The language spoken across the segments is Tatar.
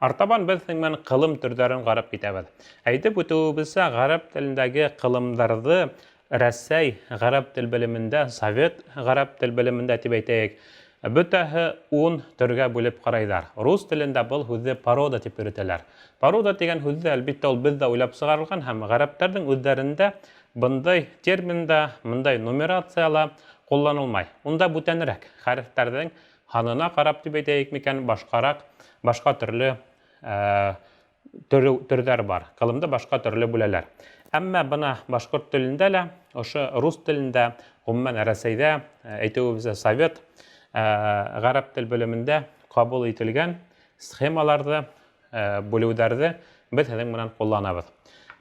Артабан без мен кылым төрдәрен карап китәбез. Әйтеп үтүебезчә, гарәп телендәге кылымнарны Рәсәй гарәп тел белемендә, Совет гарәп тел белемендә дип әйтәйек, бөтәһе 10 төргә бүлеп карайлар. Рус телендә был сүзне порода дип йөртәләр. Порода дигән сүзне әлбәттә ул бездә уйлап чыгарылган һәм гарәпләрнең үзләрендә бындай терминда, мондай нумерациялар кулланылмай. Унда бүтәнрәк хәрефләрнең ханына карап дип әйтәйек микән, башка төрле төрдәр бар. Кылымды башка төрле бүләләр. Әмма бына башкорт телендә лә, ошо рус телендә, гомумән Рәсәйдә, әйтүебезчә Совет гарәп тел белемендә кабул ителгән схемаларны, бүлүләрне без һәм менән кулланабыз.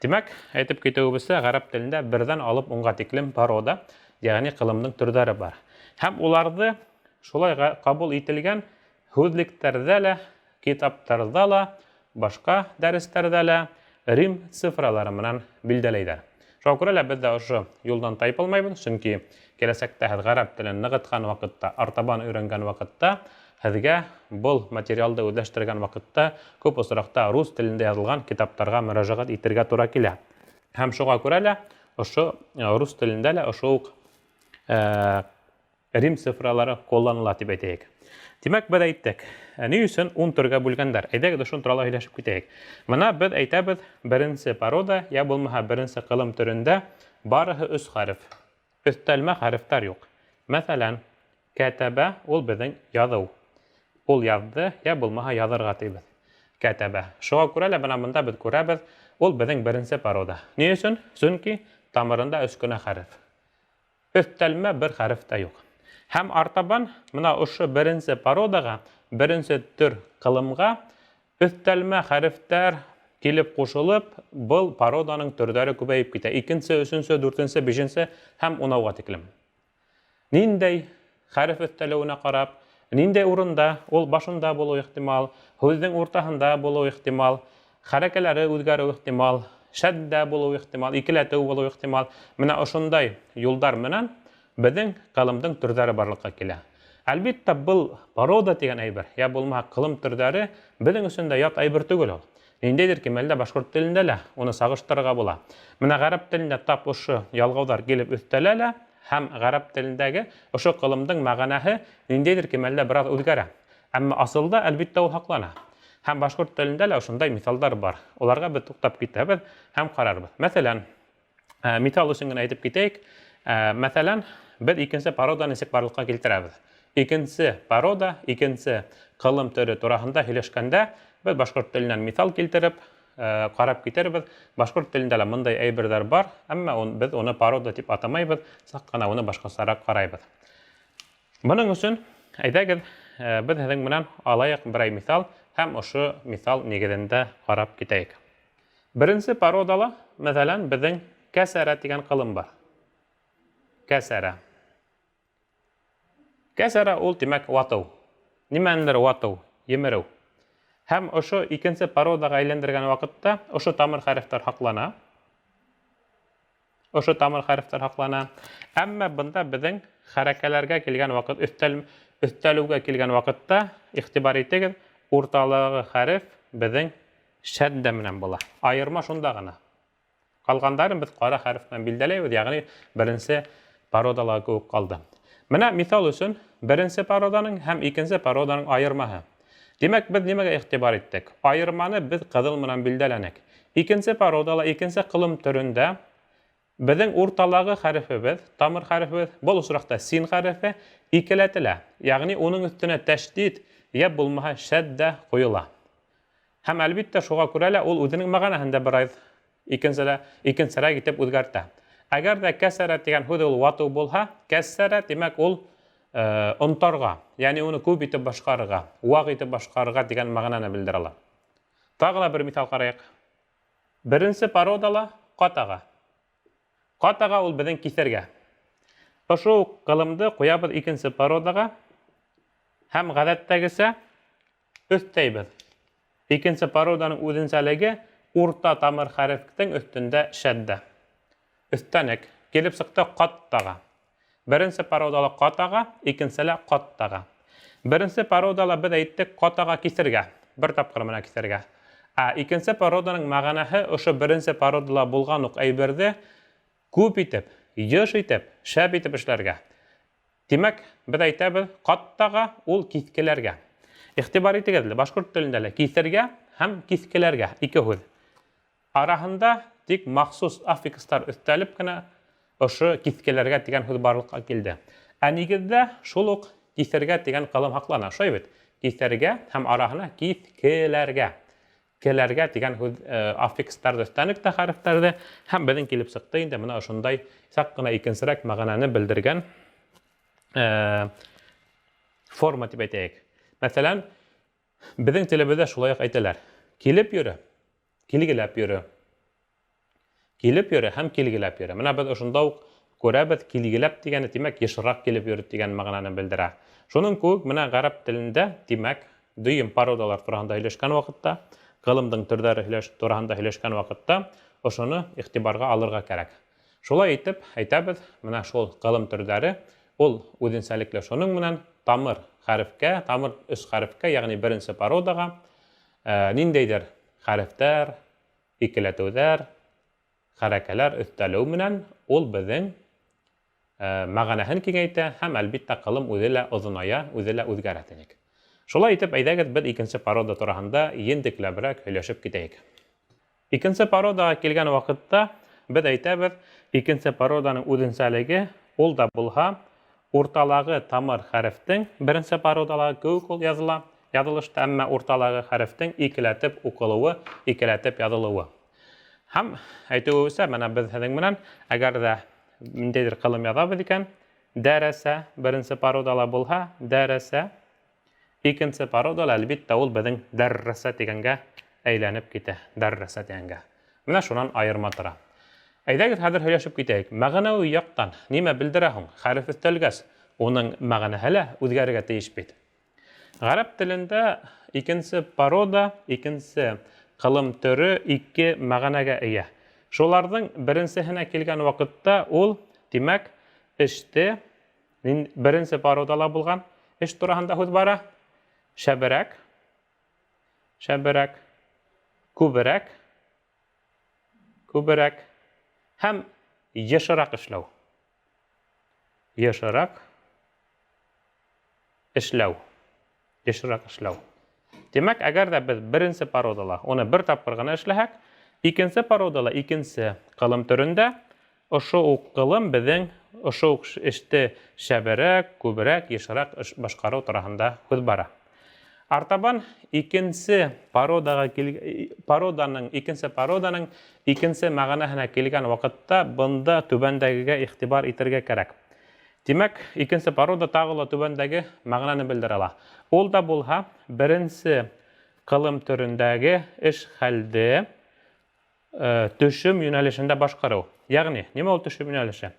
Димәк, әйтеп китүебезчә, гарәп телендә бердән алып 10га тиклем порода, ягъни кылымның төрдәре бар. Һәм уларны шулай кабул ителгән сүзлектәрдә лә, китаптарда ла, башка дәресләрдә лә Рим цифралары менән билдәләйләр. Шуңа күрә лә без дә ошо юлдан тайпылмайбыз, чөнки киләсәктә һез гарәп телен ныгыткан вакытта, артабан өйрәнгән вакытта, һезгә был материалды үзләштергән вакытта күп осракта рус телендә язылган китаптарга мөрәҗәгать итәргә туры килә. Һәм шуңа күрә лә ошо рус телендә лә ошо ук Рим цифралары кулланыла дип әйтәйек. Димәк, без әйттек, ни өчен 10 төргә бүлгәннәр? Әйдәгез шуны турында һөйләшеп китәйек. Менә без әйтәбез, беренче порода, я булмаһа беренче кылым төрендә барыһы 3 хәреф. Өстәлмә хәрефтәр юк. Мәсәлән, кәтәбә ул безнең язу. Ул язды, я булмаһа язырга тибез. Кәтәбә. Шуңа күрә лә менә монда без күрәбез, ул безнең беренче порода. Ни өчен? Чөнки тамырында 3 кенә хәреф. Өстәлмә бер хәреф тә юк. Һәм артабан менә ошо беренче породага, беренче төр кылымга өстәлмә хәрефтәр килеп кушылып, был породаның төрдәре күбәйеп китә. 2нче, 3нче, 4нче, 5нче һәм 10га тиклем. Ниндәй хәреф өстәлүенә карап, ниндәй урында, ул башында булу ихтимал, сүзнең уртаһында булу ихтимал, хәрәкәләре үзгәрү ихтимал, шәддә булу ихтимал, икеләтү булу ихтимал. Менә ошондай юлдар менән безнең кылымның төрдәре барлыкка килә. Әлбәттә, был порода дигән әйбер, я булмаһа кылым төрдәре безнең өчен дә ят әйбер түгел ул. Ниндәйдер кимәлдә башкорт телендә лә уны сагыштырырга була. Менә гарәп телендә тап ошо ялгаудар килеп өстәлә лә, һәм гарәп телендәге ошо кылымның мәгънәһе ниндәйдер кимәлдә бераз үзгәрә. Әмма асылда әлбәттә ул хаклана. Һәм башкорт телендә лә ошондай мисалдар бар. Уларга без туктап китәбез һәм карарбыз. Мәсәлән, мисал өчен генә әйтеп китәйек. Мәсәлән, без 2нче породаны ничек барлыкка килтерәбез. 2нче порода, 2нче кылым төре турасында һөйләшкәндә, без башкорт теленнән мисал килтереп, карап китербез. Башкорт телендә лә мондай әйберләр бар, әмма без уны порода дип атамайбыз, сак кына уны башкачарак карайбыз. Моның өчен әйдәгез, без һезнең менән алайык бер мисал һәм ошо мисал нигезендә карап китәйек. Беренче породала, мәсәлән, безнең кәсәрә дигән кылым бар. Кәсәрә. Кәсәрә ул димәк вату. Нимәндер вату, емерү. Һәм ошо 2нче породага әйләндергән вакытта ошо тамыр хәрефтәр хаклана. Ошо тамыр хәрефтәр хаклана. Әмма бында безнең хәрәкәләргә килгән вакыт, өстәлүгә килгән вакытта игътибар итегез, урталыгы хәреф безнең шәддә менән була. Айырма шунда гына. Калгандарын без кара хәреф белән билдәләйбез, ягъни беренче породалар күп калды. Менә мисал өчен беренче породаның һәм 2нче породаның айырмаһы. Димәк, без нимәгә игътибар иттек? Айырманы без кызыл менән билдәләнек. 2нче породала, 2нче кылым төрендә безнең урталагы хәрефебез, тамыр хәрефебез, бу осракта син хәрефе икеләтелә. Ягъни уның өстенә тәшдид, я булмаһа шәддә куела. Һәм әлбәттә шуңа күрә лә ул үзенең мәгънәһендә бераз икенчерәк итеп үзгәртә. Әгәр дә кәсәрә дигән сүз ул вату булһа, кәсәрә димәк ул онтарга, ягъни уны күп итеп башкарырга, вак итеп башкарырга дигән мәгънәне белдерә ала. Тагы да бер мисал карыйк. Беренче породала катага. Катага ул безнең кисәргә. Ошо кылымды куябыз 2нче породага һәм гадәттәгесә өстәйбез. 2нче породаның үзенчәлеге урта тамыр хәрефтең өстендә шәддә. Өстәнек килеп сыкты каттага. Беренче породала катага, икенчеле каттага. Беренче породала без әйттек катага кисергә. bir тапкыр менә кисәргә. Икенче пароданың мәгънәһе ошо беренче пародала булган ук әйберде күп итеп, еш итеп, шәп итеп эшләргә. Димәк, без әйтәбез, каттага ул кискеләргә. Игътибар итегез, башкорт телендә лә кисәргә һәм кискеләргә ике һүз. Араһында тик махсус аффикстар өстәлеп кенә ошо кискеләргә дигән һүз барлыкка килде. Нигездә шул ук кисәргә дигән кылым хаклана. Шулай бит? Кисәргә һәм араһына кискеләргә. Келәргә дигән һүз аффикстарда өстәнек тә хәрефләрдә һәм безнең килеп сыкты инде менә ошондай сак кына икенчерәк мәгънәне белдергән форма дип әйтәйек. Мәсәлән, безнең телебездә шулай ук әйтәләр. Килеп йөрү, килгеләп йөрү. Килеп йөрү һәм килгеләп йөрү. Менә без ошонда ук күрәбез, килгеләп дигәне димәк ешрак килеп йөрү дигән мәгънәне белдерә. Шуның күк менә гарәп телендә димәк дөйем пародалар турында һөйләшкән вакытта, кылымдың төрләре турында һөйләшкән вакытта ошоны игътибарга алырга кирәк. Шулай итеп әйтәбез, менә шул кылым төрләре ул үзенчәлекле шуның менән тамыр хәрефкә, тамыр өс хәрефкә, ягъни беренче пародага ниндәйдер хәрефтәр, икеләтүләр, хәрәкәләр өстәлү менән ул безнең мәгънәһен киңәйтә һәм әлбиттә кылым үзе лә озыная, үзе лә үзгәрә тинек. Шулай итеп, әйдәгез без икенче парода турында ендекләбрәк һөйләшеп китәйек. Икенче пародага килгән вакытта без әйтәбез, икенче пароданың үзенчәлеге ул да булһа, урталагы тамыр хәрефтең беренче пародаларга күк ул языла, язылышта, әмма урталагы хәрефтең икеләтеп укылуы, икеләтеп язылуы. Һәм әйтүебезчә, менә без һезнең менән әгәр дә ниндәйдер кылым язабыз икән, дәрәсә беренче пародала булһа, дәрәсә, икенче пародала әлбиттә ул безнең дәррәсә дигәнгә әйләнеп китә, дәррәсә дигәнгә. Менә шуннан айырма тора. Әйдәгез хәзер һөйләшеп китәйек. Мәгънәви яктан нимә белдерә һуң? Хәреф өстәлгәс, уның мәгънәһе лә үзгәрергә тиеш бит. Гарәп телендә икенче парода, икенче кылым төрө ике мәгънәгә ия. Шуларның беренчесенә килгән вакытта ул, димәк, эште беренче пародала булган эш турында һүз бара. Шәберәк, шәберәк, күберәк, күберәк һәм ешрак эшләү. Ешрак эшләү. Ешрак эшләү. Димәк, әгәр дә без беренче пародала уны бер тапкыр гына эшләһәк, икенче пародала икенче кылым төрендә ошо ук кылым безнең ошо ук эште шәберәк, күберәк, ешрак башкару турында һүз бара. Артабан икенче пароданың икенче мәгънәһенә килгән вакытта бында түбәндәгегә игътибар итәргә кирәк. Димәк, икенче парода тагы ла түбәндәге мәгънәне белдерә ала. Ул да булһа, беренче кылым төрендәге эш хәлде төшем юнәлешендә башкару. Ягъни, нимә ул төшем юнәлеше?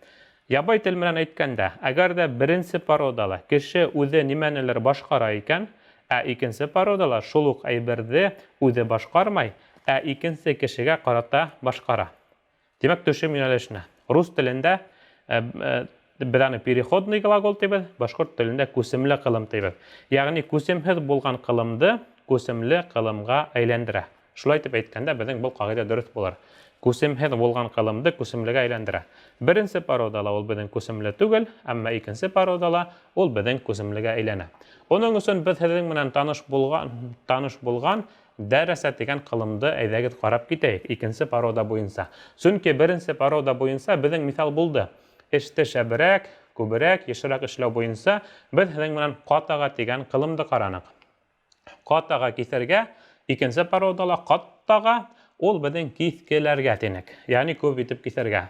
Ябай тел менән әйткәндә, әгәр дә беренче пародала кеше үзе нимәнелер башкара икән, икенче пародала шул ук әйберде үзе башкармай, икенче кешегә карата башкара. Димәк, төшем юнәлешенә. Рус телендә без аны переходный глагол дибез, башкорт телендә күсемле кылым дибез. Ягъни, күсемһез булган кылымды күсемле кылымга әйләндерә. Шулай итеп әйткәндә, безнең бу кагыйдә дөрес булыр. Күсемһез булган кылымды күсемлегә әйләндерә. Беренче пародала ул безнең күсемле түгел, әмма икенче пародала ул безнең күсемлегә әйләнә. Оның өчен без һезнең менән таныш булган дәрәсә дигән кылымды әйдәгез карап китәйек, икенче парода буенча. Чөнки беренче парода буенча безнең мисал булды. Эште шәберәк, күберәк, ешрак эшләү буенча без һезнең менән катага дигән кылымды каранык. Катага кисәргә, икенче пародала каттага ул безнең кискеләргә тинек. Ягъни күп итеп кисәргә.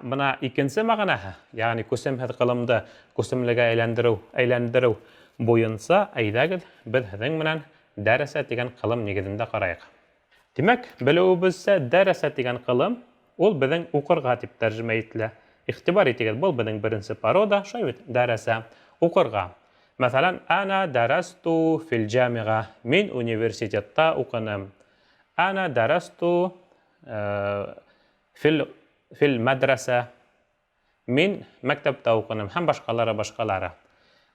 Бына икенче мәгънәһе, ягъни күсемһез кылымды күсемлегә әйләндерү буенча әйдәгез без һезнең менән дәрәсә дигән кылым нигезендә карайык. Димәк, белүебезчә, дәрәсә дигән кылым ул безнең укырга дип тәрҗемә ителә. Игътибар итегез, бу безнең беренче парода, шулай бит, дәрәсә, укырга. Мәсәлән, ана дәрәсту фил җамига, мин университетта укыным. Ана дәрәсту фил мәдрәсә, мин мәктәптә укыным, һәм башкалары.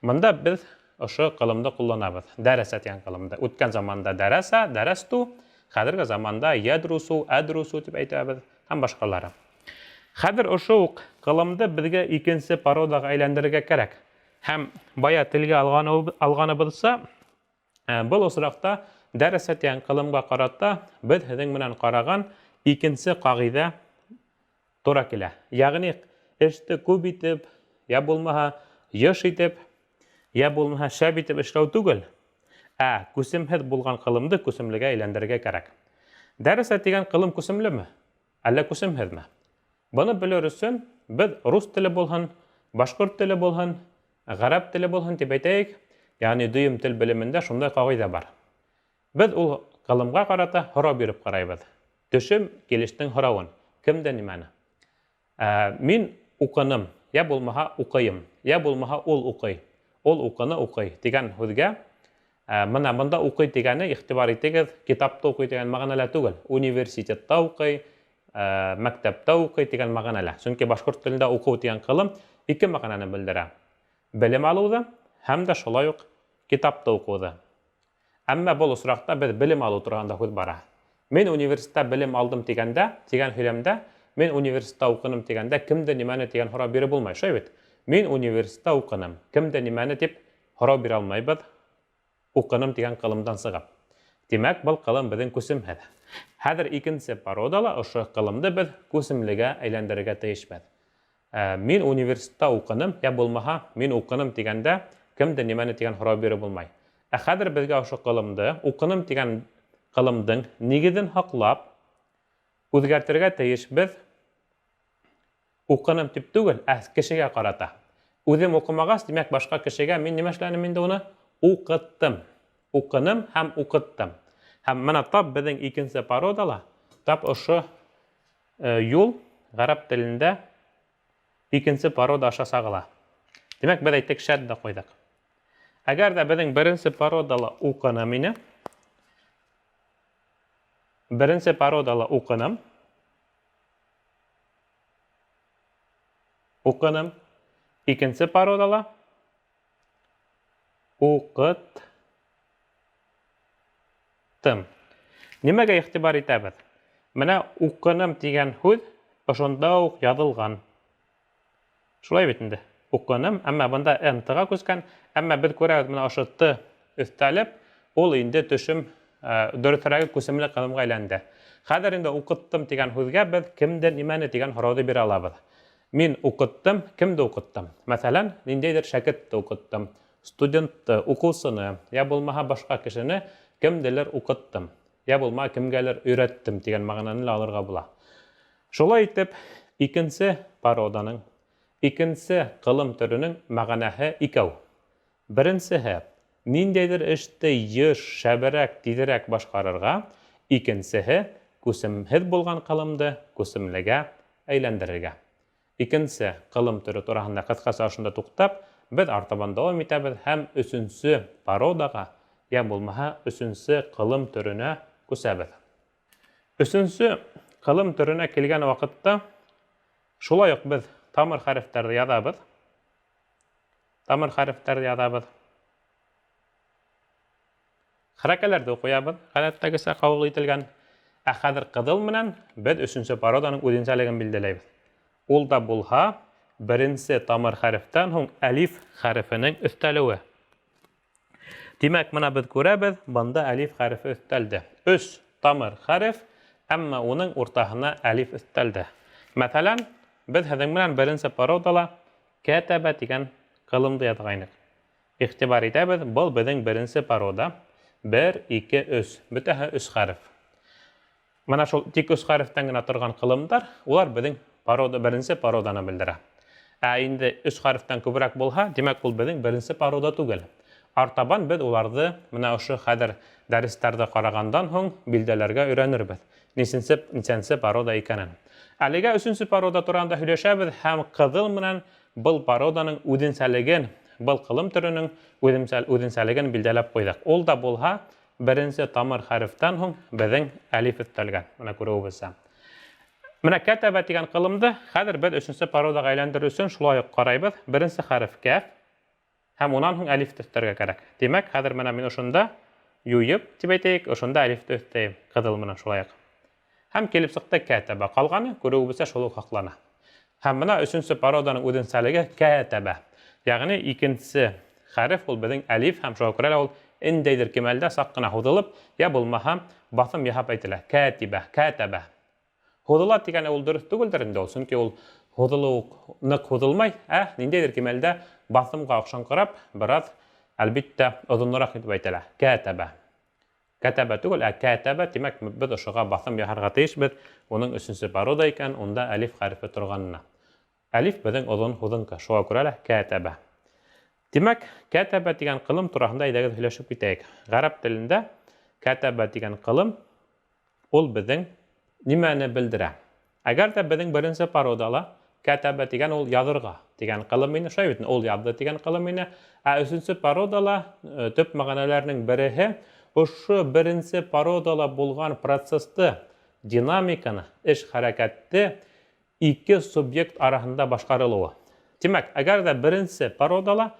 Монда без ошо кылымды кулланабыз. Дәрәсә дигән кылымды. Үткән заманда дәрәсә, дәрәсту, хәзерге заманда ядрусу, адрусу дип әйтәбез һәм башкалары. Хәзер ошо ук кылымды безгә икенче пародага әйләндерергә кирәк. Һәм бая телгә алганыбызча, был осракта дәрәсә дигән кылымга карата без һезнең менән караган икенче кагыйдә туры килә. Ягъни эште күп итеп, я булмаһа еш итеп, я булмаһа шәп итеп эшләү түгел, күсемһеҙ булган кылымды күсемлегә әйләндерергә кирәк. Дәрәсә дигән кылым күсемлеме? Әллә күсемһеҙме? Буны белер өсөн без рус теле булһын, башҡорт теле булһын, ғәрәп теле булһын дип әйтәйек, ягъни дөйөм тел белемендә шундай кагыйдә бар. Без ул кылымга карата һорау биреп карайбыз. Төшөм килештең һорауын. Кемдә нимәне? Мин укыным, я булмаһа укыйым, я булмаһа ул укый. Ул укыны укый дигән һүҙгә, мына бында укый дигәне игътибар итегеҙ, китапта укый дигән мәғәнәлә түгел, университетта укый, мәктәптә укый дигән мәғәнәлә. Сөнки башҡорт телендә уҡыу дигән ҡылым ике мәғәнәне белдерә. Белем алыуҙы һәм дә шулай уҡ китапта уҡыуҙы. Әммә был осраҡта беҙ белем алыу тураһында һүҙ бара. Мин университетта белем алдым дигән һөйләмдә, мин университетта уҡыным дигәндә, кемде нимәне дигән һорау биреп булмай, шулай бит? Мин университетта уҡыным, кемде нимәне дип һорау бирә алмайбыҙ, уҡыным дигән ҡылымдан сығып. Тимәк, был ҡылым беҙҙең күсемһеҙ. Хәҙер икенсе пародала ошо ҡылымды беҙ күсемлегә әйләндерергә тейешбеҙ. Мин университетта уҡыным, я булмаһа, мин уҡыным дигәндә, кемде нимәне дигән һорау биреп булмай. Хәҙер беҙгә ошо ҡылымды, уҡыным дигән ҡылымдың нигеҙен һаҡлап, үҙгәртергә тейешбеҙ. Уҡыным тип түгел, кешегә ҡарата. Үҙем уҡымағас, димәк, башҡа кешегә мин нимә эшләнем инде уны? Уҡыттым. Уҡыным һәм уҡыттым. Һәм мына тап беҙҙең икенсе пародала, тап ошо юл ғәрәп телендә икенсе парода аша сағыла. Димәк, беҙ әйттек, шәддә ҡуйҙык. Әгәр ҙә беҙҙең беренсе пародала уҡыным ине, беренсе пародала уҡыным, уҡыным, икенсе пародала уҡыттым. Нимәгә иғтибар итәбеҙ? Менә уҡыным тигән һүҙ ошонда уҡ яҙылған. Шулай бит инде. Уҡыным, әммә бында НТ-ға күскән, әммә беҙ күрәбеҙ, менә ошо Т өҫтәлеп, ул инде төшөм дөрөҫөрәге күсемле ҡылымға әйләнде. Хәҙер инде уҡыттым тигән һүҙгә беҙ кемде нимәне тигән һорауҙы бирә алабыҙ. Мин уҡыттым, кемде уҡыттым? Мәҫәлән, ниндәйҙер шәкертте уҡыттым, студентты, уҡыусыны, я булмаһа башҡа кешене кемделер уҡыттым, я булмаһа кемгәлер өйрәттем тигән мәғәнәне лә алырға була. Шулай итеп, икенсе пароданың, икенсе ҡылым төрөнөң мәғәнәһе икәү. Беренсеһе, ниндәйҙер эште йыш, шәберәк, тиҙерәк башҡарырға, икенсеһе, күсемһеҙ булған ҡылымды күсемлегә әйләндерергә. Икенсе ҡылым төрө тураһында ҡыҫҡаса ошонда туҡтап, беҙ артабан дауам итәбеҙ һәм өсөнсө пародаға, я булмаһа, өсөнсө ҡылым төрөнә күсәбеҙ. Өсөнсө ҡылым төрөнә килгән ваҡытта, шулай уҡ беҙ тамыр хәрефтәрҙе яҙабыҙ. Тамыр хәрефтәрҙе яҙабыҙ. Хәрәкәләрҙе ҡуябыҙ, ғәҙәттәгесә ҡабул ителгән. Хәҙер ҡыҙыл менән беҙ өсөнсө пароданың үҙенсәлеген билдәләйбеҙ. Ул да булһа, беренсе тамыр хәрефтән һуң әлиф хәрефенең өҫтәлеүе. Тимәк, мына беҙ күрәбеҙ, бында әлиф хәрефе өҫтәлде. 3 тамыр хәреф, әммә уның уртаһына әлиф өҫтәлде. Мәҫәлән, беҙ һеҙҙең менән беренсе пародала кәтәбә тигән ҡылымды яҙғайныҡ. Иғтибар итәбеҙ, был беҙҙең беренсе парода. 1, 2, 3. Бөтәһе 3 хәреф. Мына шул тик 3 хәрефтән генә торған ҡылымдар, улар беҙҙең беренсе пароданы белдерә. Инде 3 хәрефтән күберәк булһа, димәк, ул беҙҙең беренсе парода түгел. Артабан беҙ уларҙы, менә ошо хәҙер дәрестәрҙе ҡарағандан һуң билдәләргә өйрәнербеҙ. Нисәнсе парода икәнен. Әлегә 3-нче парода тураһында һөйләшәбеҙ һәм ҡыҙыл менән был пароданың үҙенсәлеген, был ҡылым төрөнөң үҙенсәлеген билдәләп ҡуйҙык. Ул да булһа, беренсе тамыр хәрефтән һуң беҙҙең әлиф өҫтәлгән. Менә күреүебеҙсә. Менә кәтәбә тигән ҡылымды хәҙер беҙ 3-нче пародаға әйләндереү өсөн шулай уҡ ҡарайбыҙ. Беренсе хәреф кәф, һәм унан һуң әлифте өстәргә кәрәк. Демәк, хәзер менә мин ошонда юйып дип әйтәйек, ошонда әлифте өстәйем, кызыл менән шулай. Һәм килеп сықты кәтәбә. Калганы күрүебезчә шул ук хаклана. Һәм менә өченче пароданың үзенчәлеге кәтәбә. Ягъни икенче хәреф ул безнең әлиф һәм шуңа күрә ул индәйдер кимәлдә сак кына һуҙылып, я булмаһа басым яһап әйтелә. Кәтибә, кәтәбә. Һуҙыла дигәне ул дөрөҫ түгелдер инде ул, сөнки ул һуҙылыу ныҡ һуҙылмай, ниндәйҙер кимәлдә басымға оҡшаңҡырап, бираз әлбиттә оҙонораҡ итеп әйтелә. Кәтәбә. Кәтәбә түгел, кәтәбә, тимәк беҙ ошоға басым яһарға тейешбеҙ. Уның өсөнсө парода икән, унда әлиф хәрефе торғанына. Әлиф беҙҙең оҙон һуҙынҡы, шуға күрә лә кәтәбә. Тимәк, кәтәбә тигән ҡылым тураһында әйҙәгеҙ һөйләшеп китәйек. Ғәрәп телендә кәтәбә тигән ҡылым ул беҙҙең нимәне белдерә? Әгәр дә беҙҙең беренсе пародала кәтәбә тигән ул яҙырға тигән ҡылым ине, шулай бит, ул яҙҙы тигән ҡылым ине. Өсөнсө пародала төп мәғәнәләренең береһе ошо беренсе пародала булған процессты, динамиканы, эш хәрәкәтте ике субъект араһында башҡарылыуы. Тимәк, әгәр дә беренсе пародала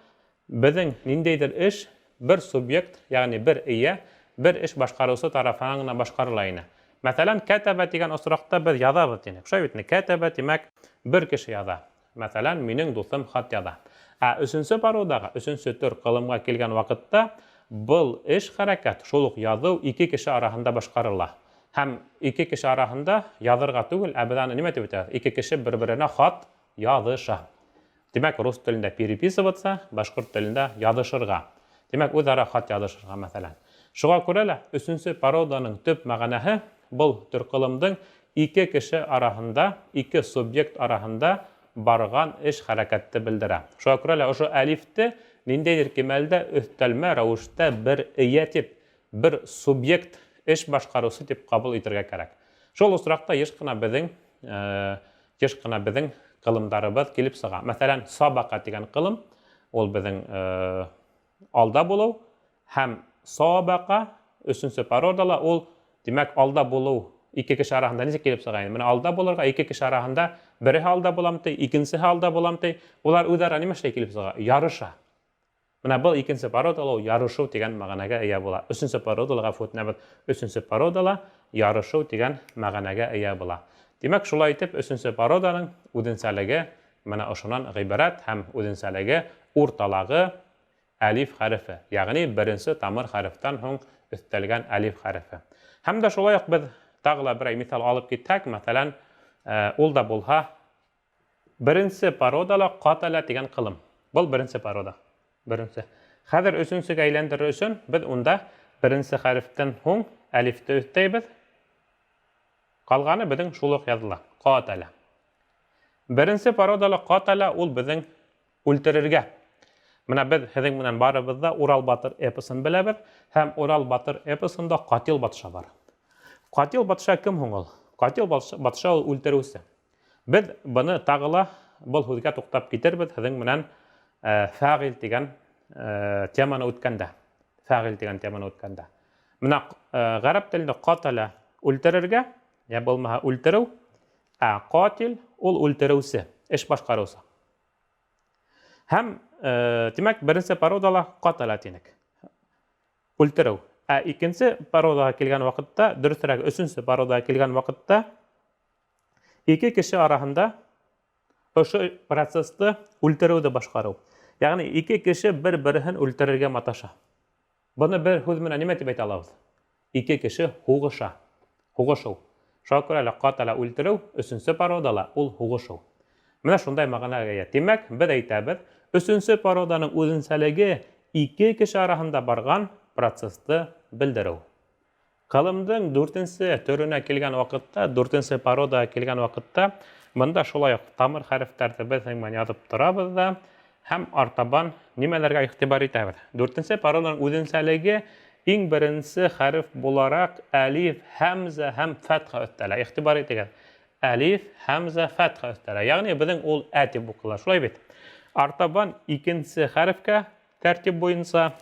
беҙҙең ниндәйҙер эш бер субъект, ягъни бер эйә, бер эш башҡарыусы тарафынан гына башҡарыла ине. Мәҫәлән, кәтәбә тигән осраҡта беҙ яҙабыҙ тинек. Шулай бит, кәтәбә тимәк бер кеше яҙа. Мәҫәлән, минең дуҫым хат яҙа. Өсөнсө пародаға, өсөнсө төр ҡылымға килгән ваҡытта был эш хәрәкәт, шул уҡ яҙыу ике кеше араһында башҡарыла. Һәм ике кеше араһында яҙырға түгел, беҙ аны нимә тип әйтәбеҙ? Ике кеше бер-беренә хат яҙыша. Тимәк, рус телендә переписываться, башҡорт телендә яҙышырға. Тимәк, үҙ-ара хат яҙышырға, мәҫәлән. Шуға күрә лә өсөнсө пароданың төп мәғәнәһе был төр ҡылымдың ике кеше араһында, ике субъект араһында барған эш хәрәкәтте белдерә. Шуға күрә лә ошо әлифте ниндәйҙер кимәлдә өҫтәлмә рәүештә бер эйә тип, бер субъект эш башҡарыусы тип ҡабул итергә кәрәк. Шул осраҡта йыш ҡына беҙҙең ҡылымдарыбыҙ килеп сыға. Мәҫәлән, сабаҡа тигән ҡылым, ул беҙҙең алда булыу, һәм сабаҡа өсөнсө пародала ул, тимәк, алда булыу ике кеше араһында нисек килеп сыға? Менә алда булырға ике кеше араһында береһе алда булам ти, икенсеһе алда булам ти, улар үҙ-ара нимә эшләй килеп сыға? Ярыша. Менә был икенсе пародала ярышыу тигән мәғәнәгә эйә була. Өсөнсө пародалаға фүтнәбеҙ. Өсөнсө пародала ярышыу тигән мәғәнәгә эйә була. Тимәк, шулай итеп, өсөнсө пароданың үҙенсәлеге менә ошонан ғибәрәт һәм үҙенсәлеге урталағы әлиф хәрефе. Ягъни беренсе тамыр хәрефтән һуң өҫтәлгән әлиф хәрефе. Һәм дә шулай уҡ беҙ тағы ла берәй миҫал алып китһәк, мәҫәлән, ул да булһа, беренсе пародала ҡатәлә тигән ҡылым. Был беренсе парода. Беренсе. Хәҙер өсөнсөгә әйләндерер өсөн беҙ унда беренсе хәрефтән һуң әлифте өҫтәйбеҙ. Ҡалғаны беҙҙең шул уҡ яҙыла. Ҡатәлә. Беренсе пародала ҡатәлә ул беҙҙең үлтерергә. Менә беҙ һеҙҙең менән барыбыҙ да Урал батыр эпосын беләбеҙ, һәм Урал батыр эпосында Ҡатил батша бар. Ҡатил батша кем һуң ул? Ҡатил батша ул үлтереүсе. Беҙ быны тағы ла был һүҙгә туҡтап китербеҙ һеҙҙең менән фәғил тигән теманы үткәндә. Фәғил тигән теманы үткәндә. Менә ғәрәп телендә ҡатәлә үлтерергә, я булмаһа үлтереү, ҡатил ул үлтереүсе, эш башҡарыусы. Һәм, тимәк, беренсе пародала ҡатәлә тинек. Үлтереү. Икенсе пародаға килгән ваҡытта, дөрөҫөрәк, өсөнсө пародаға килгән ваҡытта ике кеше араһында ошо процессты үлтереүҙе башҡарыу. Яғни, ике кеше бер-береһен үлтерергә маташа. Быны бер һүҙ менән нимә тип әйтә алабыҙ? Ике кеше һуғыша. Һуғышыу. Шуға күрә лә ҡатәлә үлтереү, өсөнсө пародала ул һуғышыу. Менә шундай мәғәнәгә эйә. Тимәк, беҙ әйтәбеҙ, өсөнсө пароданың үҙенсәлеге ике кеше араһында барған процессты белдереү. Ҡылымдың дүртенсе төрөнә килгән ваҡытта, дүртенсе пародаға килгән ваҡытта, бында шулай уҡ тамыр хәрефтәрҙе беҙ яҙып торабыҙ да, һәм артабан нимәләргә иғтибар итәбеҙ. Дүртенсе пароданың үҙенсәлеге иң беренсе хәреф булараҡ әлиф, һәмзә һәм фәтха өҫтәлә. Иғтибар итегеҙ. Әлиф, һәмзә, фәтха өҫтәлә. Яғни беҙҙең ул тип уҡыла. Шулай бит. Артабан икенсе хәрефкә тәртип буйынса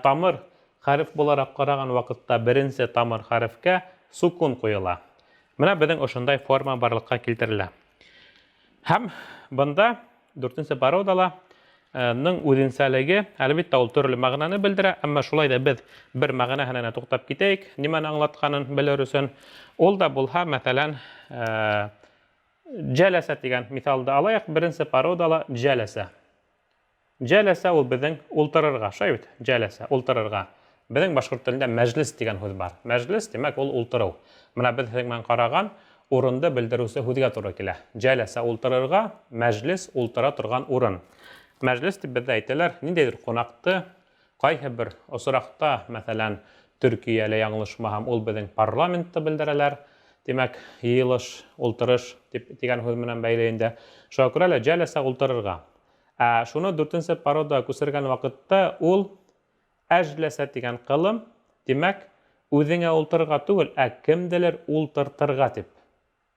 тамыр хәреф булараҡ ҡараған ваҡытта беренсе тамыр хәрефкә сукун ҡуйыла. Менә беҙҙең ошондай форма барлыҡҡа килтерелә. Һәм бында дүртенсе пародала ның үзенчәлеге, әлбәттә, ул төрле мәгънәне белдерә, әмма шулай да без бер мәгънәһенә туктап китәйек, нимәне аңлатканын белер өчен. Ул да булһа, мәсәлән, җәләсә дигән мисалды алайык, беренче пародала җәләсә. Җәләсә ул безнең ултырырга, шулай бит? Җәләсә ултырырга. Безнең башкорт телендә мәҗлес дигән сүз бар. Мәҗлес димәк ул ултыру. Менә без менән караган урынды белдерүсе сүзгә туры килә. Җәләсә ултырырга, мәҗлес ултыра торган урын. Мәҗлес дип бездә әйтәләр, ниндәйдер кунакты, кайһы бер осракта, мәсәлән, Төркиядә яңлышмаһам, ул безнең парламентты белдерәләр. Димәк, йыелыш, ултырыш дигән сүз менән бәйләгәндә, шуңа күрә лә җәләсә ултырырга. Шуны 4нче парода күсергән вакытта ул әҗләсә дигән кылым, димәк, үзеңә ултырырга түгел, кемделер ултыртырга дип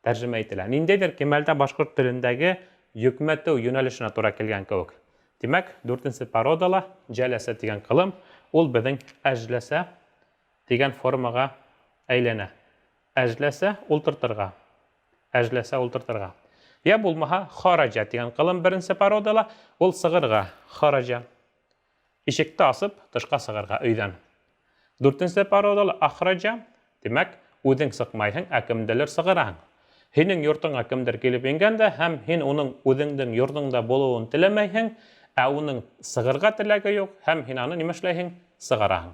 тәрҗемә ителә. Ниндәйдер кимәлдә башкорт телендәге йөкмәтү юнәлешенә туры килгән кебек. Димәк, 4нче пародала җәләсә дигән кылым, ул безнең әҗләсә дигән формага әйләнә. Әҗләсә ултыртырга. Әҗләсә ултыртырга. Я булмаһа, хараҗа дигән кылым беренче пародала, ул сыгырга, хараҗа. Ишекте асып, тышка сыгырга өйдән. 4нче пародала ахраҗа, димәк, үзең сыкмайһың, кемделер сыгыраһың. Һинең йортыңа кемдер килеп ингәндә, һәм һин уның үзеңнең йортыңда булуын теләмәйһең, уның сыгырга теләге юк, һәм һин аны нимәшләйһең? Сыгараһың.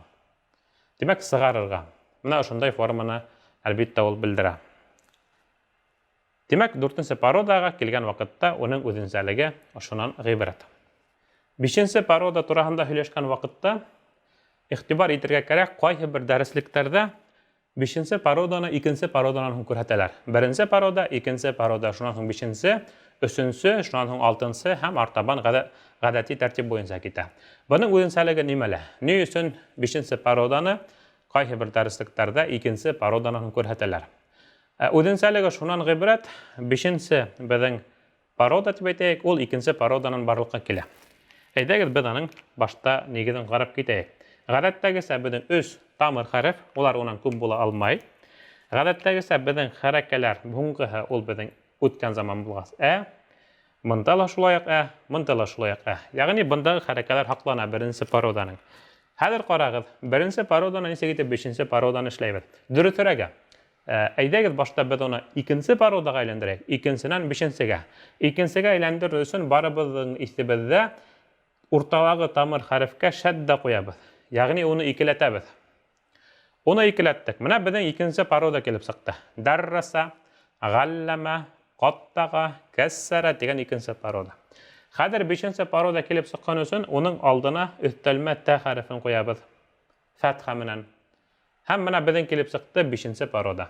Димәк, сыгарырга. Менә шундай форманы әлбәттә ул белдерә. Димәк, 4нче пародага килгән вакытта уның үзенчәлеге шуннан гыйбарәт. 5нче парода тураһында һөйләшкән вакытта игътибар итәргә кирәк, кайһы бер дәреслектәрдә 5нче пароданы 2нче пароданан һуң күрһәтәләр. 1нче парода, 2нче парода, шуннан һуң 5нче, 3нче, шуннан һуң 6нче һәм артабан гадәти тәртип буенча китә. Буның үзенчәлеге нимәлә? Ни өчен 5нче пароданы кайһы бер дәреслектәрдә 2нче пароданан һуң күрһәтәләр? Үзенчәлеге шуннан гыйбарәт, 5нче безнең парода дип әйтәйек, ул 2нче пароданан барлыкка килә. Әйдәгез без аның башта нигезен карап китәйек. Гадәттәгесә безнең 3 тамыр хәреф, улар унан күп була алмай. Гадәттәгесә безнең хәрәкәләр, буңгыһы ул безнең үткән заман булгас монда ла шулай ук монда ла шулай ук Ягъни бундагы хәрәкәләр хаклана беренче пароданың. Хәзер карагыз, беренче пароданы ничек итеп 5нче пароданы эшләйбез? Дөресрәге. Әйдәгез башта без аны 2нче пародага әйләндерәйек, 2нченнән 5нчегә. 2нчегә әйләндерү өчен барыбызның истебездә урталагы тамыр хәрефкә шәддә куябыз. Ягъни уны икеләтәбез. Уны икеләттек. Менә безнең 2нче парода килеп сыкты. Дарраса, галлама, каттага, кәссәра дигән 2нче парода. Хәзер 5нче парода килеп сыккан өчен уның алдына өстәлмә тә хәрефен куябыз. Фатха менән. Һәм менә безнең килеп сыкты 5нче парода.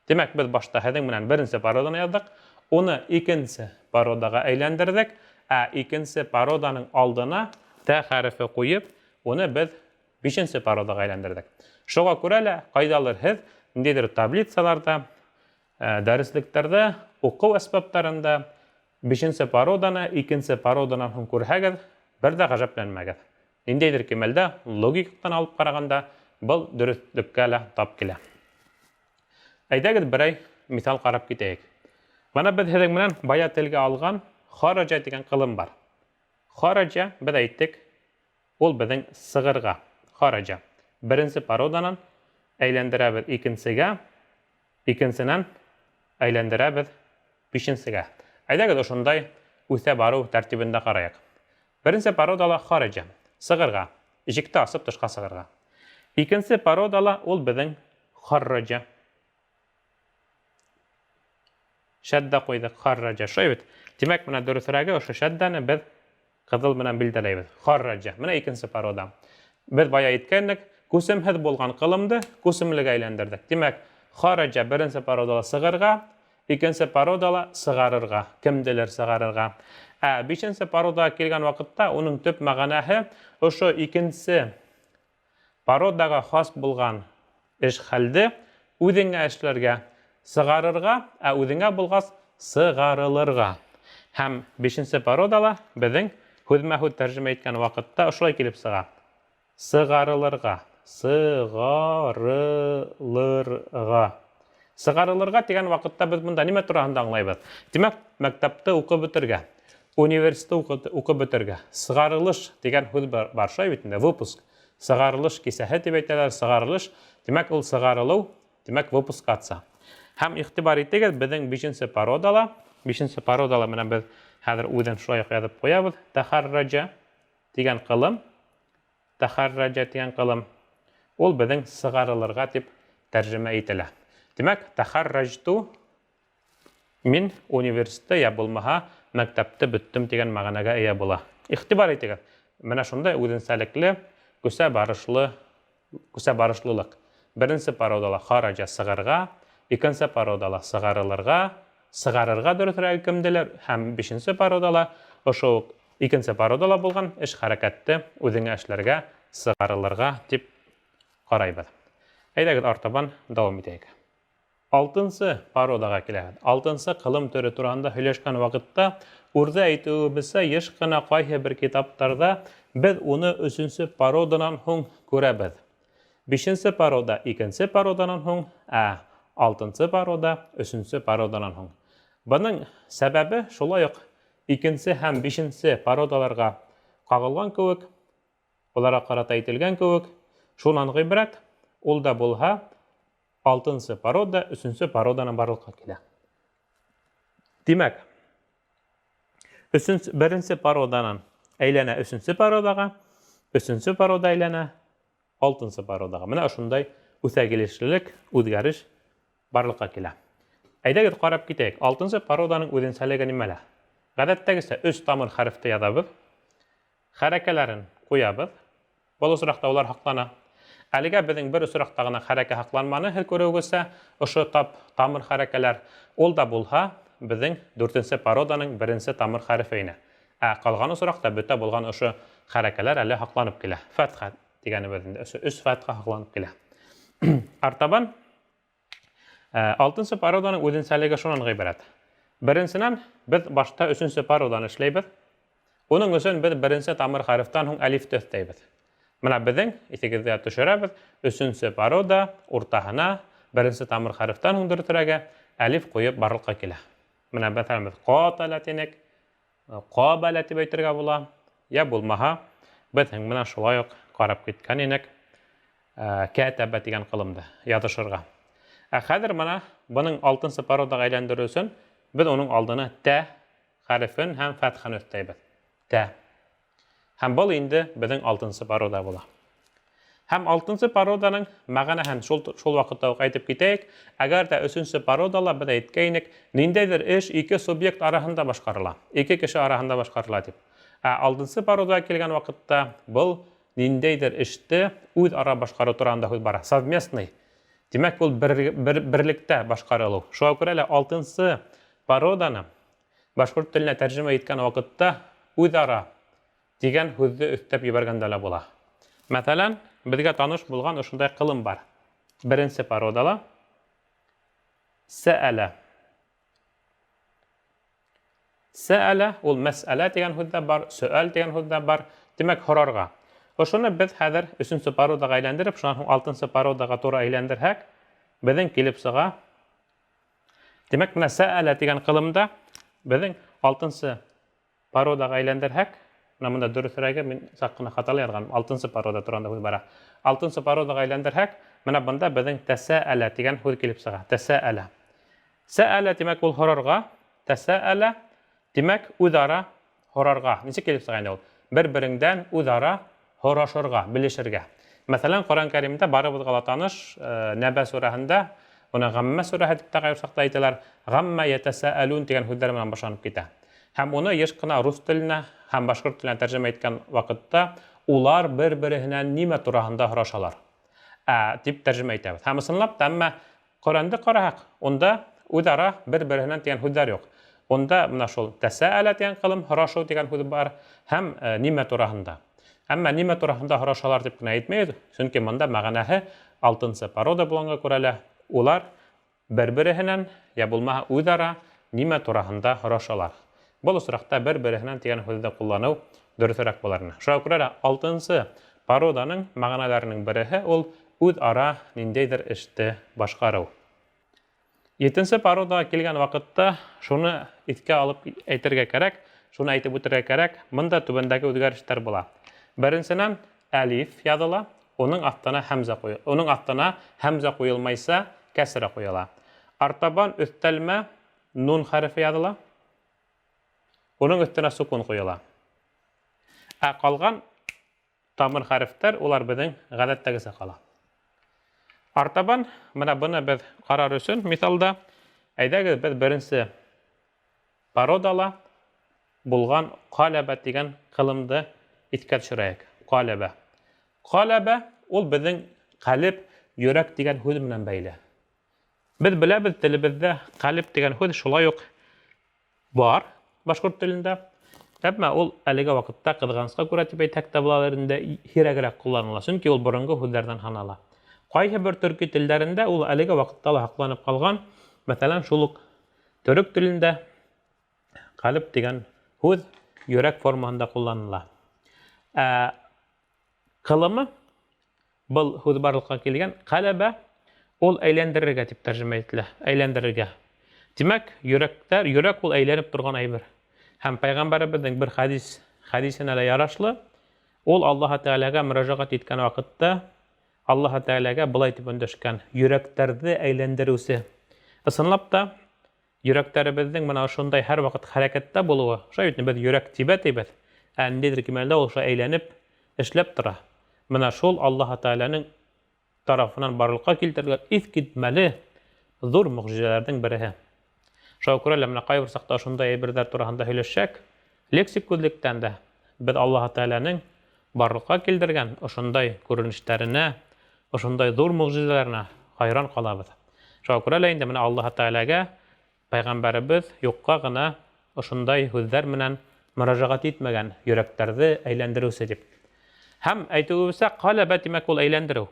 Димәк, без башта һәдең менән 1нче пароданы яздык, уны 2нче пародага әйләндердек, 2нче пароданың алдына тә хәрефе куеп, уны без 5нче пародага әйләндердек. Шуңа күрә лә кайдалыр һез ниндидер таблицаларда, дәреслектәрдә, уку әсбаптарында 5нче пароданы 2нче пароданан һуң күрһәгез, бер дә гаҗәпләнмәгез. Ниндидер кимәлдә логикадан алып караганда был дөреслеккә лә тап килә. Әйдәгез берәй мисал карап китәйек. Менә без һеҙҙең менән бая телгә алган хараҗа дигән кылым бар. Хараҗа, без әйттек, ул безнең сыгырга. Хараҗа. Беренче пароданан әйләндерәбез 2нчегә, 2нченән әйләндерәбез 5нчегә. Әйдәгез ошондай үсә бару тәртибендә карайык. Беренче пародала хараҗа, сыгырга, ишекте асып тышка сыгырга. 2нче пародала ул безнең харраҗа. Шәддә куйдык, харраҗа. Шулай бит. Димәк, менә дөресрәге ошо шәддәне без кызыл менән билдәләйбез. Харраҗа. Менә 2нче парода. Без бая әйткәннек, күсемһеҙ булган кылымды күсемлегә әйләндердек. Димәк, хараҗа беренче пародала сыгырга, 2нче пародала сыгарырга, кемделер сыгарырга. 5нче пародага килгән вакытта уның төп мәгънәһе ошо 2нче пародага хас булган эш-хәлде үзеңә эшләргә, сыгарырга, үзеңә булгас сыгарылырга. Һәм 5нче пародала безнең һүҙмә-һүҙ тәрҗемә иткән вакытта ошолай килеп сыга. Сыгарылырга, сыгарылырга. Сыгарылырга дигән вакытта без монда нимә тураһында аңлайбыз? Димәк, мәктәптә укып бетергә. университетта укып бетергә. Сыгарылыш дигән һүз бар шулай бит инде, выпуск. Сыгарылыш кисәһе дип әйтәләр, сыгарылыш. Димәк, ул сыгарылу, димәк, выпускка атса. Һәм игътибар итегез, безнең 5нче пародала, 5нче пародала менә без хәзер үзен шулай язып куябыз. Тахарраҗа дигән кылым, тахарраҗа дигән кылым. Ул безнең сыгарылырга дип тәрҗемә ителә. Димәк, тахарраҗту мин университетта я булмаһа мәктәпте беттем дигән мәгънәгә ия була. Игътибар итегез. Менә шунда үзенчәлекле күсә барышлылык. Беренче пародала хараҗа сыгарга, икенче пародала сыгарылырга, сыгарырга дөресрәк кемделәр һәм 5нче пародала ошо икенче пародала булган эш хәрәкәтте үзеңә эшләргә, сыгарылырга дип карайбыз. Әйдәгез артабан дәвам итәйек. 6нчы пародага киләбез. 6нчы кылым төре турында һөйләшкән вакытта урда әйтүебезчә еш кына кайһы бер китаптарда без уны 3нче пародадан һуң күрәбез. 5нче парода 2нче пародадан һуң, 6нчы парода 3нче пародадан һуң. Буның сәбәбе шулай ук 2нче һәм 5нче пародаларга кагылган кебек, уларга карата әйтелгән кебек, шуннан гыйбрәт, ул да булһа 6нчы парода 3нче пародадан барлыкка килә. Димәк, 1нче пародадан әйләнә 3нче пародага, 3нче парода әйләнә 6нчы пародага. Менә шундай үсәгелешлек, үзгәреш барлыкка килә. Әйдәгез карап китәйек. 6нчы пароданың үзенчәлеге нимәлә? Гадәттәгесә 3 тамыр хәрефте язабыз, хәрәкәләрен куябыз. Бу осракта улар хаклана. Әлегә безнең бер осракта гына хәрәкә хакланманы, һәр күрүгезсә, ошо тамыр хәрәкәләр ул да булһа, безнең 4нче пароданың 1нче тамыр хәрефе. Калган осракта бөтә булган ошо хәрәкәләр әле хакланып килә. Фатха дигәнебез инде, ошо 3 фатха хакланып килә. Артабан 6нчы пароданың үзенчәлеге шуннан гыйбарәт. Беренчедән без башта 3нче пароданы эшләйбез. Уның өчен без 1нче тамыр хәрефтән һуң алифты өстәйбез. Менә безнең исегездә төшерәбез. 3нче парода уртаһына 1нче тамыр хәрефтән һуң дөресрәге алиф куеп барлыкка килә. Менә бәтәмез катала тинек, кабала дип әйтергә була. Я булмаһа, без менә шулай ук карап киткән инек. Кәтәбә дигән кылымды язышырга. Хәзер менә буның 6нчы пародага әйләндерү өчен без уның алдына тә хәрефен һәм фатхан өстәйбез. Тә. Һәм бу инде безнең 6нчы парода була. Һәм 6нчы пароданың мәгънәһен шул вакытта ук әйтеп китәйек. Әгәр дә 3нче пародала без әйткәйнек, ниндәйдер эш ике субъект арасында башкарыла, ике кеше арасында башкарыла дип. 6нчы пародага килгән вакытта бу ниндәйдер эште үз ара башкару турында һүз бара. Совместный. Димәк, ул берлектә башкарылу. Шуңа күрә лә 6нчы пароданы башкорт теленә тәрҗемә иткән вакытта үзара дигән һүзне өстәп ебәргәндә лә була. Мәсәлән, безгә таныш булган ошондай кылым бар. 1нче пародала сәәлә. Сәәлә ул мәсьәлә дигән һүздә бар, сөаль дигән һүздә бар. Димәк, һорарга. Ошоны без хәзер 3нче пародага әйләндереп, шуннан һуң 6нчы пародага туры әйләндерһәк, безнең килеп сыга. Димәк, менә сәәлә дигән кылымда безнең 6нчы пародага әйләндерһәк, менә монда дөресрәге мин саккына хаталы язган, 6нчы парода турында һүз бара. 6нчы пародага әйләндерһәк, менә монда безнең тәсәәлә дигән һүз килеп сыга. Тәсәәлә. Сәәлә димәк ул һорарга, тәсәәлә димәк үзара һорарга. Ничек килеп сыга инде ул? Бер-береңдән үзара һорашырга, белешергә. Мәсәлән, Коръән Кәримдә барыбызга ла таныш Нәбә сүрәһендә, уны Гаммә сүрәһе дип тәгъйирсакта әйтәләр. Гаммә ятасаалун дигән һүзләр белән башланып китә. Һәм уны еш кына рус теленә һәм башкорт теленә тәрҗемә иткән вакытта улар бер-береннән нимә турында һорашалар дип тәрҗемә итәбез. Һәм ысынлап та, әмма Коръәнда караһак, онда үзара бер-береннән дигән һүзләр юк. Онда менә шул тәсәәлә дигән кылым, һорашу дигән һүз бар һәм нимә турында. Әмма нимә турында һорашалар дип кенә әйтмәйбез, чөнки монда мәгънәһе 6нчы парода булганга күрә лә улар бер-береннән я булмаһа үзара нимә турында һорашалар. Бу осракта бер-береннән дигән һүзне куллану дөресрәк буларына. Шуңа күрә лә 6нчы пароданың мәгънәләренең береһе ул үзара ниндәйдер эште башкару. 7нче пародага килгән вакытта шуны искә алып әйтергә кирәк. шуны әйтеп үтәргә кирәк. Монда түбәндәге үзгәрешләр була. Беренчедән, алиф языла, оның астына хәмзә куелмайса, кәсра куела. Артабан өстәлмә нун хәрефе языла, оның өстенә сукун куела. Ә калган тамыр хәрефтәр, улар безнең гадәттәгесә кала. Артабан, менә буны без карар өчен, мисалда, әйдәгез без беренче пародала булган каләбә дигән кылымды искә төшерәйек. Каләбә. Каләбә ул безнең калб, йөрәк дигән сүз белән бәйле. Без беләбез, телебездә калб дигән сүз шулай ук бар башкорт телендә. Әмма ул әлеге вакытта кызганычка күрә дип әйтәк таблаларында һирәгрәк кулланыла, чөнки ул борынгы сүзләрдән санала. Кайсы бер төрки телләрендә ул әлеге вакытта ла сакланып калган. Мәсәлән, шул ук төрек телендә калб дигән сүз йөрәк формасында кулланыла. Кылымы был сүз барлыкка килгән, каләбә ул әйләндерергә дип тәрҗемә ителә, әйләндерергә. Димәк, йөрәк ул әйләнеп торган әйбер. Һәм пайгамбарыбызның бер хадисенә дә ярашлы, ул Аллаһ Тәгаләгә мөрәҗәгать иткән вакытта Аллаһ Тәгаләгә булай дип өндәшкән: "Йөрәктәрне әйләндерүсе". Ысынлап та, йөрәктәребезнең менә шундай һәр вакыт хәрәкәттә булуы, шулай итеп без йөрәк тибә-тибә, ниндидер кимәлдә ул әйләнеп эшләп тора. Менә шул Аллаһ Тәгаләнең тарафынан барлыкка килтергән искитмәле зур мөгъҗизәләрдән бере. Шуңа күрә менә кайбер сакта шундай әйберләр турында һөйләшәк, лексик күзлектән дә без Аллаһ Тәгаләнең барлыкка килтергән ошондай күренешләренә, ошондай зур мөгъҗизәләренә хайран калабыз. Шуңа күрә инде менә Аллаһ Тәгаләгә пайгамбарыбыз юкка гына ошондай сүзләр менән мөрәҗәгать итмәгән, йөрәктәрне әйләндерүсе дип. Һәм әйтүебезчә, каләбә димәк ул әйләндерү.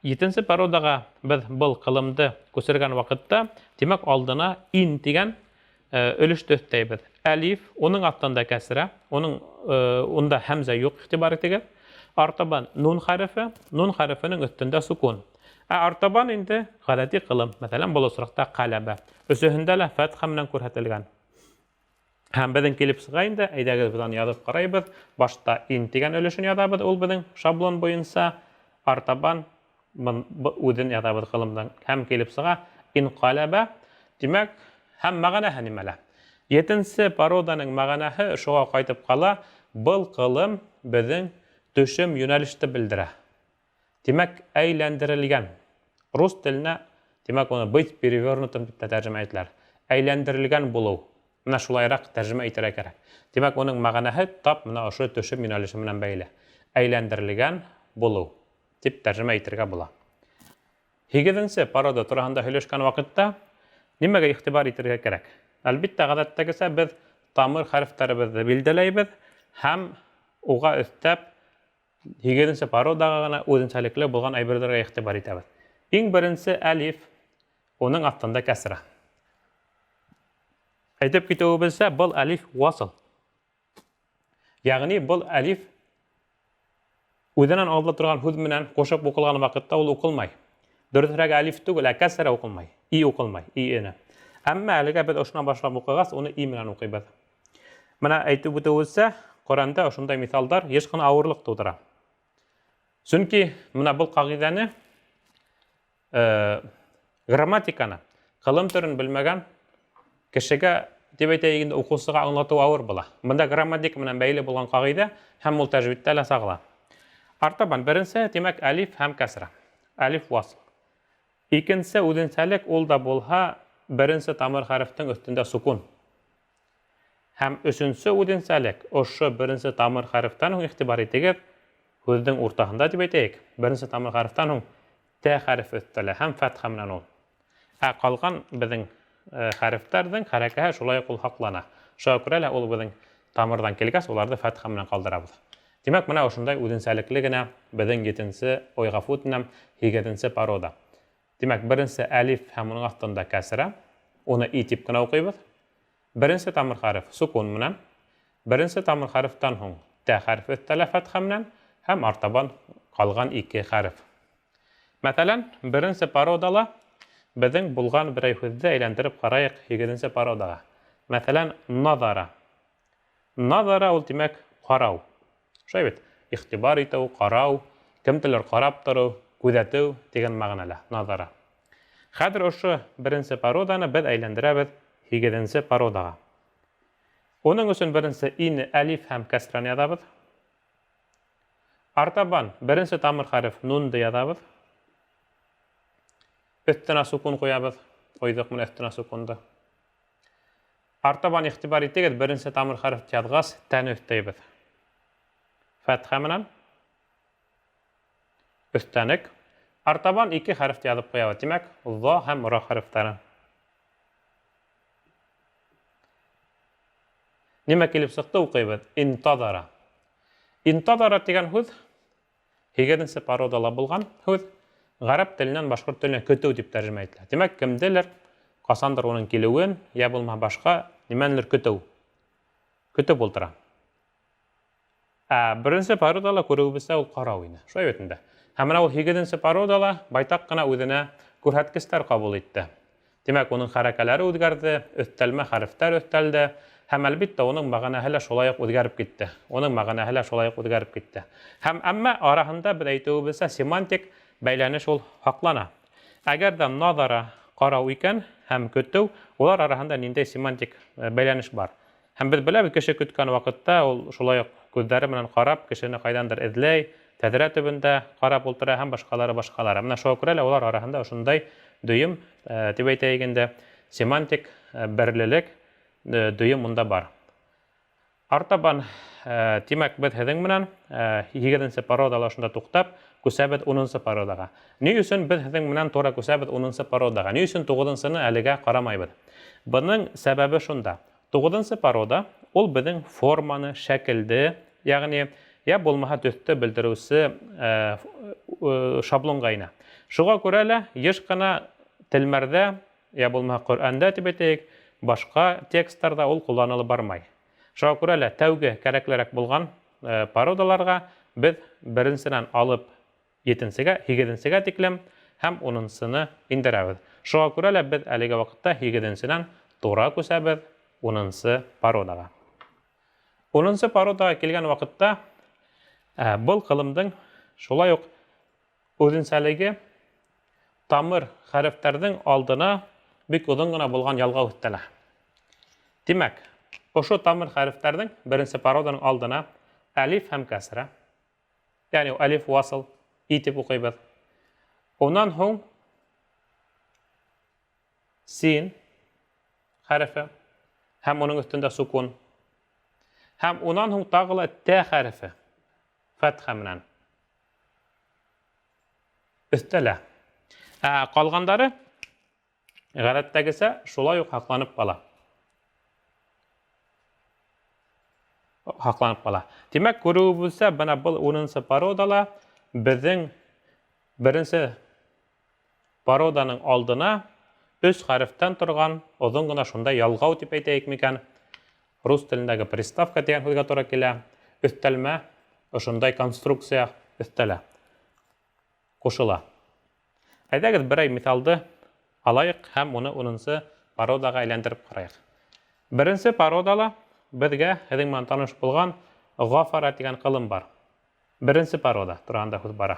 7нче пародага без был кылымды күчергән вакытта, димәк алдына ин дигән өлеште өстәйбез. Алиф, оның астында кәсра, онда хәмзә юк, игътибар итегез. Артабан нун хәрефенең өстендә сукун. Артабан инде гадәти кылым, мәсәлән, бұл осракта каләбә. Өсөһендә лә фатха менән күрсәтелгән. Һәм безнең килеп сыга инде, әйдәгез безне язып карайбыз. Башта ин дигән өлешен язабыз, ул безнең шаблон буенча. Артабан үзен язабыз кылымдан. Һәм килеп сыга ин каләбә. Димәк, һәм мәгънәһе нимәлә? 7нче пароданың мәгънәһе шуга кайтып кала. Был кылым безнең төшем юнәлеште белдерә. Димәк, әйләндерелгән. Рус теленә, димәк, оны быть перевернутым дип тәрҗемә ителәр. Әйләндерелгән булу. Менә шулайрак тәрҗемә итәргә кирәк. Димәк, оның мәгънәһе тап менә ошо төшем юнәлеше менән бәйле. Әйләндерелгән булу дип тәрҗемә итәргә була. 8нче парода турында һөйләшкән вакытта нимәгә игътибар итәргә кирәк? Әлбәттә, гадәттәгесә без тамыр хәрефләребезне билдәләйбез һәм уга өстәп 8нче пародага гына үзенчәлекле булган әйберләргә игътибар итәбез. Иң беренче алиф, оның астында кәсра. Әйтеп китүебезчә, бұл алиф васл. Ягъни бұл алиф үзеннән алда торган сүз менән кушып укылган вакытта ул укылмай. Дөресрәге алиф түгел, кәсра укылмай, и укылмай, и-не. Әмма әлегә без ошына башлап укыгас, уны и менән укыйбыз. Менә әйтеп үтүебезчә, Коранда ошондай мисалдар еш кына авырлык тудыра. Чөнки менә бұл кагыйдәне грамматиканы, кылым төрен белмәгән кешегә дип әйтәйек, укучыга аңлату авыр була. Монда грамматик менән бәйле булган кагыйдә һәм ул тәҗвидтә лә сагыла. Артабан беренче, димәк, алиф һәм кәсра. Алиф васл. Икенче үзенчәлек ул да булһа, беренче тамыр хәрефтең өстендә сукун. Һәм өченче үзенчәлек, ошо беренче тамыр хәрефтән һуң игътибар итегез, сүзнең уртаһында дип әйтәйек, беренче тамыр хәрефтән һуң тә хәрефе өстәлә һәм фатха менән ул. Калган безнең хәрефләрнең хәрәкәте шулай ук саклана. Шуңа күрә лә ул безнең тамырдан килгәч, уларны фатха менән калдырабыз. Димәк, менә ошондай үзенчәлекле генә безнең 7нче ойгафут менән 8нче парода. Димәк, беренче алиф һәм уның астында кәсра, уны и дип кына укыйбыз. Беренче тамыр хәреф сукун менән, беренче тамыр хәрефтән һуң тә хәрефе өстәлә фатха менән һәм артабан калган 2 хәреф. Мәсәлән, беренче пародала безнең булган берәй сүзне әйләндереп карайык 8нче пародага. Мәсәлән, назара. Назара ул тимәк карау. Шулай бит? Ихтибар итү, карау, кемдер карап тору, күзәтү дигән мәгънәле назара. Хәзер ошо беренче пароданы без әйләндерәбез 8нче пародага. Оның өчен беренче ин, алиф һәм кәсрәне язабыз. Артабан беренче тамыр хәреф нунды язабыз. Өстенә сукун куябыз. Койдык менә өстенә сукунды. Артабан ихтибар итегез, беренче тамыр хәреф язгас, тәне өстәйбез. Фәтха менән өстәнек. Артабан 2 хәреф язып куябыз. Димәк, за һәм ра хәрефләре. Нимә килеп сыкты укыйбыз? Интазара. Интазара дигән һүз 8нче пародала булган һүз. Гарәп теленнән башкорт теленә көтү дип тәрҗемә ителә. Димәк, кемдер касандыр оның килүен, я булма башка нимәнлер көтү. Көтүп ултыра. Беренче пародала күрүебезсә ул карау ине. Шулай бит инде. Һәм менә ул 8нче пародала байтак кына үзенә күрһәткечләр кабул итте. Димәк, оның хәрәкәләре үзгәрде, өстәлмә хәрефтәр өстәлде. Һәм әлбиттә оның мәгънәһе лә шулай ук үзгәреп китте. Оның мәгънәһе лә шулай ук үзгәреп китте. Һәм әмма араһында без әйтүебезсә семантик бәйләнеш ул һаклана. Әгәр дә назара карау икән һәм көтү, улар араһында ниндәй семантик бәйләнеш бар. Һәм без беләбез, кеше көткән вакытта ул шулай ук күзләре белән карап, кешене кайдандыр эзләй, тәҙрә төбендә карап ултыра һәм башкалары. Менә шуңа күрә лә улар араһында ошондай дөйем дип әйтәйек инде, семантик берлелек дөйем монда бар. Артабан тимәк без һеҙҙең менән 8нче пародала шунда туктап, күсәбез 10нчы пародага. Ни өсөн без һеҙҙең менән тура күсәбез 10нчы пародага? Ни өсөн 9нчыны әлегә карамайбыз? Буның сәбәбе шунда. 9нчы парода ул безнең форманы, шәкелде, ягъни я булмаһа төҫтө белдереүсе шаблонга инә. Шуңа күрә лә еш кына телмәрдә, я булмаһа Ҡөрьәндә дип әйтәйек, башка тексттарда ул кулланылып бармай. Шуңа күрә лә тәүге кәрәклерәк булган пародаларга без беренченән алып 7нчегә, 8нчегә тиклем һәм 10нчыны индерәбез. Шуңа күрә лә без әлеге вакытта 8нченән тура күсәбез 10нчы пародага. 10нчы пародага килгән вакытта был кылымдың шулай ук үзенчәлеге тамыр хәрефтәрнең алдына бик оҙон гына булган ялғау өҫтәлә. Димәк, ошо тамыр хәрефтәрнең беренче пароданың алдына алиф һәм кәсрә, ягъни алиф васл итеп укыйбыз. Унан һуң син хәрефе һәм уның өҫтөндә сукун. Һәм унан һуң тагы ла тә хәрефе фәтха менән өҫтәлә. Ҡалғандары ғәҙәттәгесә шулай уҡ һаҡланып ҡала. Тимәк, күреүебеҙсә, бына был 10нчы пародала беҙҙең беренсе пароданың алдына 3 хәрефтән торған оҙон гына шундай ялғау тип әйтәйек микән, рус телендәге приставка дигән һүҙгә тура килә, өҫтәлмә, ошондай конструкция өҫтәлә, ҡушыла. Әйҙәгеҙ берәй миҫалды алайыҡ һәм уны 10нчы пародаға әйләндереп ҡарайыҡ. Беренсе пародала беҙгә һеҙҙең менән таныш булған ғафара тигән ҡылым бар. Беренсе парода тураһында һүҙ бара.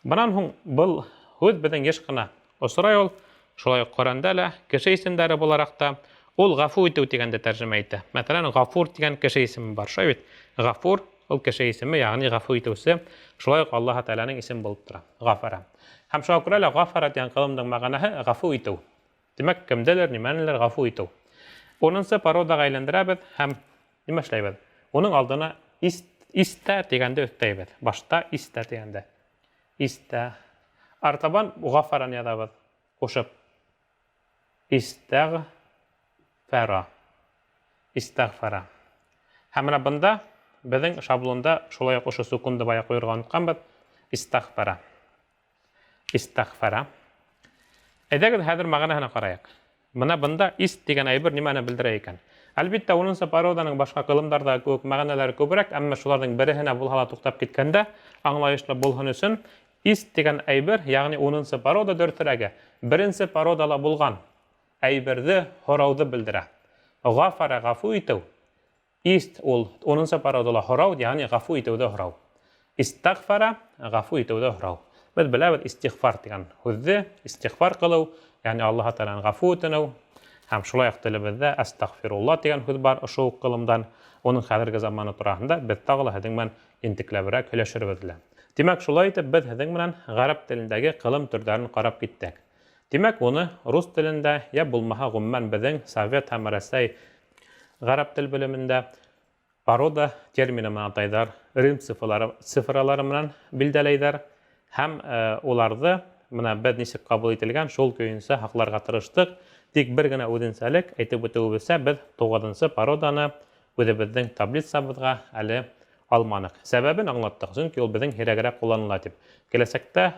Бынан һуң был һүҙ беҙҙең йыш ҡына осрай ул, шулай уҡ Ҡөрьәндә лә кеше исемдәре булараҡ та ул ғафу итеү тигәнде тәржемә итә. Мәҫәлән, Ғафур тигән кеше исеме бар. Шулай бит? Ғафур ул кеше исеме, ягъни ғафу итеүсе, шулай уҡ Аллаһ Тәғәләнең исеме булып тора. Ғафара. Һәм шуңа күрә лә ғафара дигән ҡылымдың мәғәнәһе ғафу итеү. Димәк, кемделер, нимәнелер ғафу итеү. 10нчы пародаға әйләндерәбеҙ һәм нимә эшләйбеҙ? Уның алдына истә тигәнде өҫтәйбеҙ. Башта истә тигәнде. Истә. Артабан ғафараны яҙабыҙ. Ҡушып. Истәғфәра. Истәғфәра. Һәм менә бында беҙҙең шаблонда шулай уҡ ошо сукунды бая ҡуйырға онотҡанбыҙ. Истәғфәра. Истәғфәра. Әйҙәгеҙ хәҙер мәғәнәһенә ҡарайыҡ. Бына бында ист дигән әйбер нимәне белдерә икән? Әлбиттә, 10нчы пароданың башҡа ҡылымдарҙа күп мәғәнәләре күберәк, әммә шуларҙың береһенә булһа ла туҡтап киткәндә, аңлайышлы булһын өсөн, ист дигән әйбер, ягъни 10нчы парода дөрөҫөрәге, беренсе пародала булған әйберҙе, һорауҙы белдерә. Ғафара, ғафу итеү. Ist ул 10-нчы пародала һорау, ягъни гафу итүдә һорау. Истагфара гафу итүдә һорау. Без беләбез истигфар дигән һүзне, истигфар кылу, ягъни Аллаһ Тәгаләнең гафу итүне һәм шулай ук телебездә астагфирулла дигән һүз бар ошол кылымдан. Оның хәзерге заманы турында без тагы һеҙҙең менән интекләберәк һөйләшербез. Димәк, шулай итеп без һеҙҙең менән гарәп телендәге кылым төрҙәрен ҡарап киттек. Димәк, уны рус телендә я булмаһа гомумән безнең Совет һәм Рәсәй гарәп тел белемендә парода термины менән атайҙар, рим цифралары менән билдәләйҙәр һәм уларҙы менә беҙ нисек ҡабул ителгән шул көйөнсә һаҡларға тырыштык. Тик бер генә үҙенсәлек әйтеп үтеүебеҙсә, без 9-нчы пароданы үҙебеҙҙең таблицабыҙға әле алманыҡ. Сәбәбен аңлаттыҡ, сөнки ул беҙҙең һирәгерәк ҡулланыла тип. Киләсәктә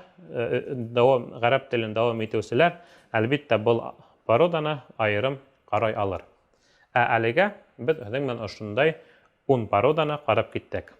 ғәрәп телен дауам итеүселәр, әлбиттә, был пароданы айырым ҡарай алыр. Әлегә беҙ һеҙҙең менән ошондай 10 пароданы ҡарап киттек.